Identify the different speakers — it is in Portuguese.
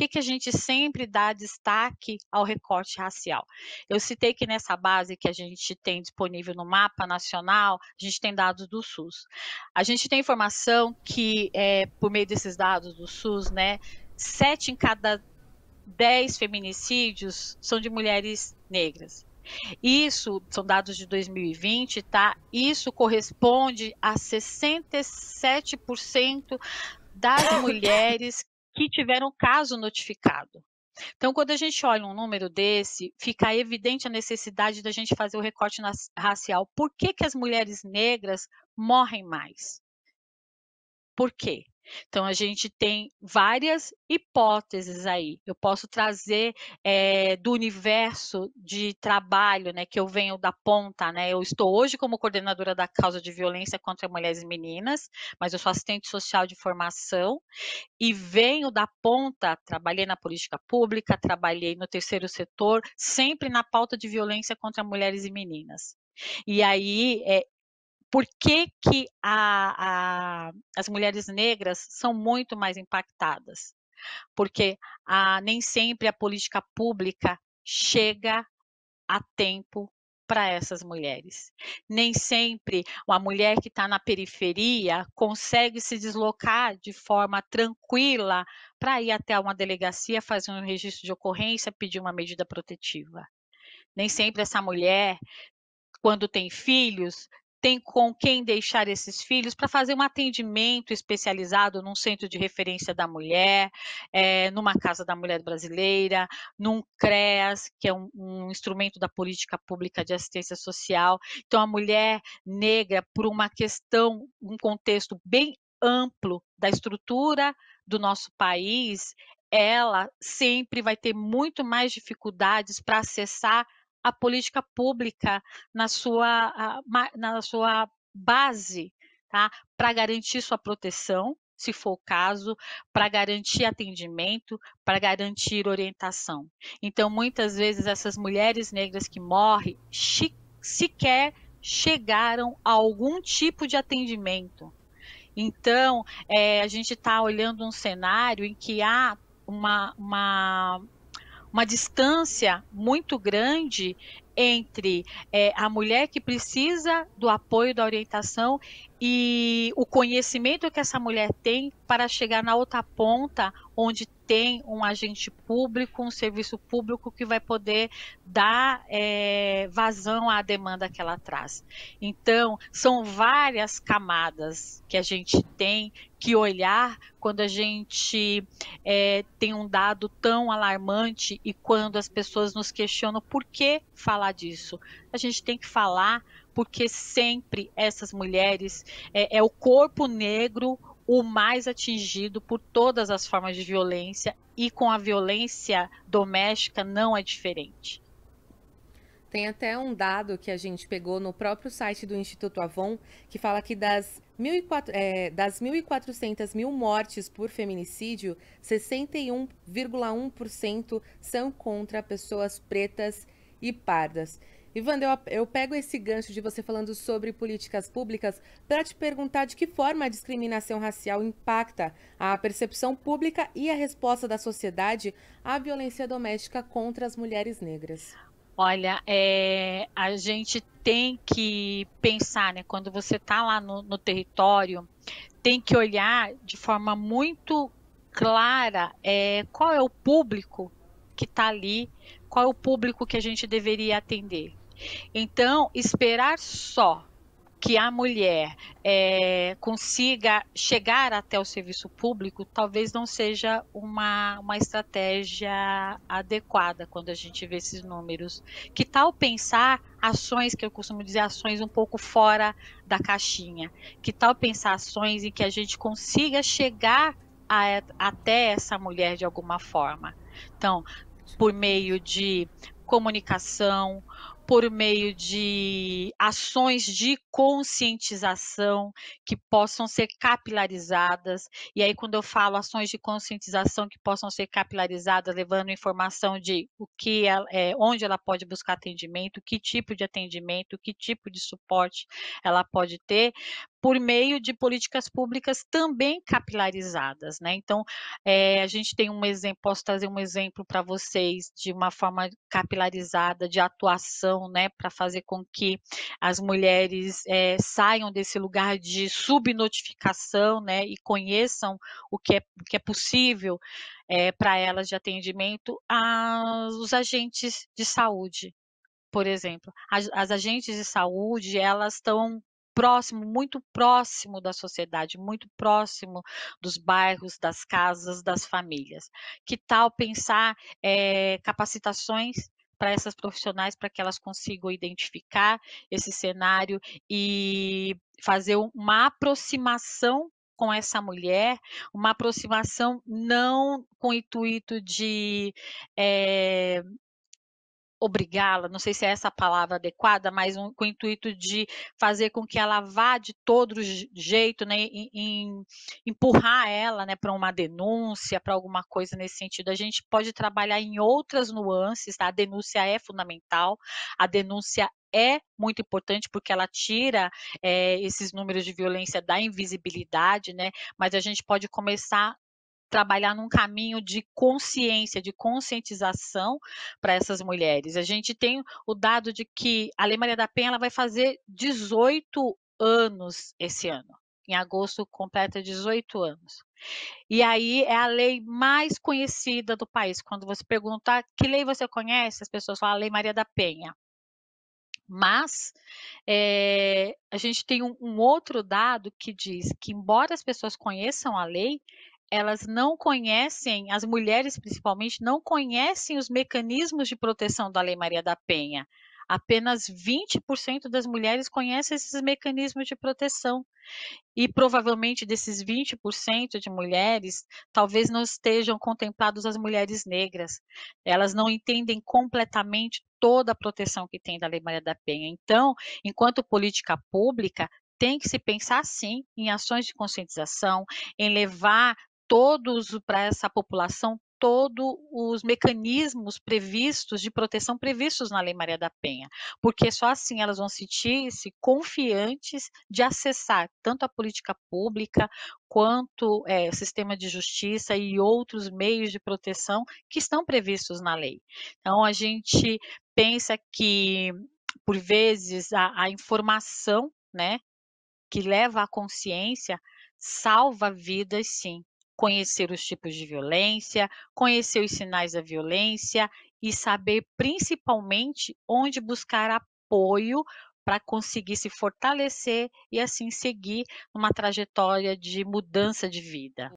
Speaker 1: que a gente sempre dá destaque ao recorte racial? Eu citei que nessa base que a gente tem disponível no mapa nacional, a gente tem dados do SUS. A gente tem informação que, por meio desses dados do SUS, né, 7 em cada 10 feminicídios são de mulheres negras. Isso são dados de 2020, tá? Isso corresponde a 67% das mulheres que tiveram caso notificado. Então, quando a gente olha um número desse, fica evidente a necessidade da gente fazer o recorte racial. Por que que as mulheres negras morrem mais? Por quê? Então, a gente tem várias hipóteses aí. Eu posso trazer do universo de trabalho, né, que eu venho da ponta, né? Eu estou hoje como coordenadora da causa de violência contra mulheres e meninas, mas eu sou assistente social de formação e venho da ponta, trabalhei na política pública, trabalhei no terceiro setor, sempre na pauta de violência contra mulheres e meninas. E aí, por que que as mulheres negras são muito mais impactadas? Porque nem sempre a política pública chega a tempo para essas mulheres. Nem sempre uma mulher que está na periferia consegue se deslocar de forma tranquila para ir até uma delegacia, fazer um registro de ocorrência, pedir uma medida protetiva. Nem sempre essa mulher, quando tem filhos, tem com quem deixar esses filhos para fazer um atendimento especializado num centro de referência da mulher, numa casa da mulher brasileira, num CREAS, que é um instrumento da política pública de assistência social. Então, a mulher negra, por uma questão, um contexto bem amplo da estrutura do nosso país, ela sempre vai ter muito mais dificuldades para acessar a política pública na sua base, tá? Para garantir sua proteção, se for o caso, para garantir atendimento, para garantir orientação. Então, muitas vezes, essas mulheres negras que morrem sequer chegaram a algum tipo de atendimento. Então, a gente está olhando um cenário em que há uma distância muito grande entre a mulher que precisa do apoio, da orientação e o conhecimento que essa mulher tem para chegar na outra ponta, onde tem um agente público, um serviço público que vai poder dar vazão à demanda que ela traz. Então, são várias camadas que a gente tem que olhar quando a gente tem um dado tão alarmante e quando as pessoas nos questionam por que falar disso. A gente tem que falar porque sempre essas mulheres, é o corpo negro o mais atingido por todas as formas de violência e com a violência doméstica não é diferente.
Speaker 2: Tem até um dado que a gente pegou no próprio site do Instituto Avon, que fala que das 1.400 mil mortes por feminicídio, 61,1% são contra pessoas pretas e pardas. E, Wanda, eu pego esse gancho de você falando sobre políticas públicas para te perguntar de que forma a discriminação racial impacta a percepção pública e a resposta da sociedade à violência doméstica contra as mulheres negras.
Speaker 1: Olha, a gente tem que pensar, né, quando você está lá no território, tem que olhar de forma muito clara qual é o público que está ali, qual é o público que a gente deveria atender. Então, esperar só que a mulher consiga chegar até o serviço público talvez não seja uma estratégia adequada quando a gente vê esses números. Que tal pensar ações, que eu costumo dizer, ações um pouco fora da caixinha? Que tal pensar ações em que a gente consiga chegar até essa mulher de alguma forma? Então, por meio de comunicação, por meio de ações de conscientização que possam ser capilarizadas. E aí, quando eu falo ações de conscientização que possam ser capilarizadas, levando informação de o que onde ela pode buscar atendimento, que tipo de atendimento, que tipo de suporte ela pode ter, por meio de políticas públicas também capilarizadas, né. Então, a gente tem um exemplo, posso trazer um exemplo para vocês de uma forma capilarizada de atuação, né, para fazer com que as mulheres, saiam desse lugar de subnotificação, né, e conheçam o que é possível, para elas de atendimento, os agentes de saúde. Por exemplo, as agentes de saúde, elas estão muito próximo da sociedade, muito próximo dos bairros, das casas, das famílias. Que tal pensar, capacitações para essas profissionais, para que elas consigam identificar esse cenário e fazer uma aproximação com essa mulher, uma aproximação não com o intuito de, eh obrigá-la, não sei se é essa a palavra adequada, mas com o intuito de fazer com que ela vá de todo jeito, né, empurrar ela, né, para uma denúncia, para alguma coisa nesse sentido. A gente pode trabalhar em outras nuances, tá, a denúncia é fundamental, a denúncia é muito importante, porque ela tira, esses números de violência da invisibilidade, né, mas a gente pode começar trabalhar num caminho de consciência, de conscientização para essas mulheres. A gente tem o dado de que a Lei Maria da Penha ela vai fazer 18 anos esse ano. Em agosto completa 18 anos. E aí é a lei mais conhecida do país. Quando você perguntar que lei você conhece, as pessoas falam a Lei Maria da Penha. Mas, a gente tem um outro dado que diz que, embora as pessoas conheçam a lei, elas não conhecem, as mulheres principalmente, não conhecem os mecanismos de proteção da Lei Maria da Penha. Apenas 20% das mulheres conhecem esses mecanismos de proteção. E provavelmente desses 20% de mulheres, talvez não estejam contemplados as mulheres negras. Elas não entendem completamente toda a proteção que tem da Lei Maria da Penha. Então, enquanto política pública, tem que se pensar sim em ações de conscientização, em levar todos para essa população todos os mecanismos previstos de proteção previstos na Lei Maria da Penha, porque só assim elas vão sentir-se confiantes de acessar tanto a política pública quanto, o sistema de justiça e outros meios de proteção que estão previstos na lei. Então a gente pensa que, por vezes, a informação, né, que leva à consciência, salva vidas sim. Conhecer os tipos de violência, conhecer os sinais da violência e saber principalmente onde buscar apoio para conseguir se fortalecer e assim seguir numa trajetória de mudança de vida.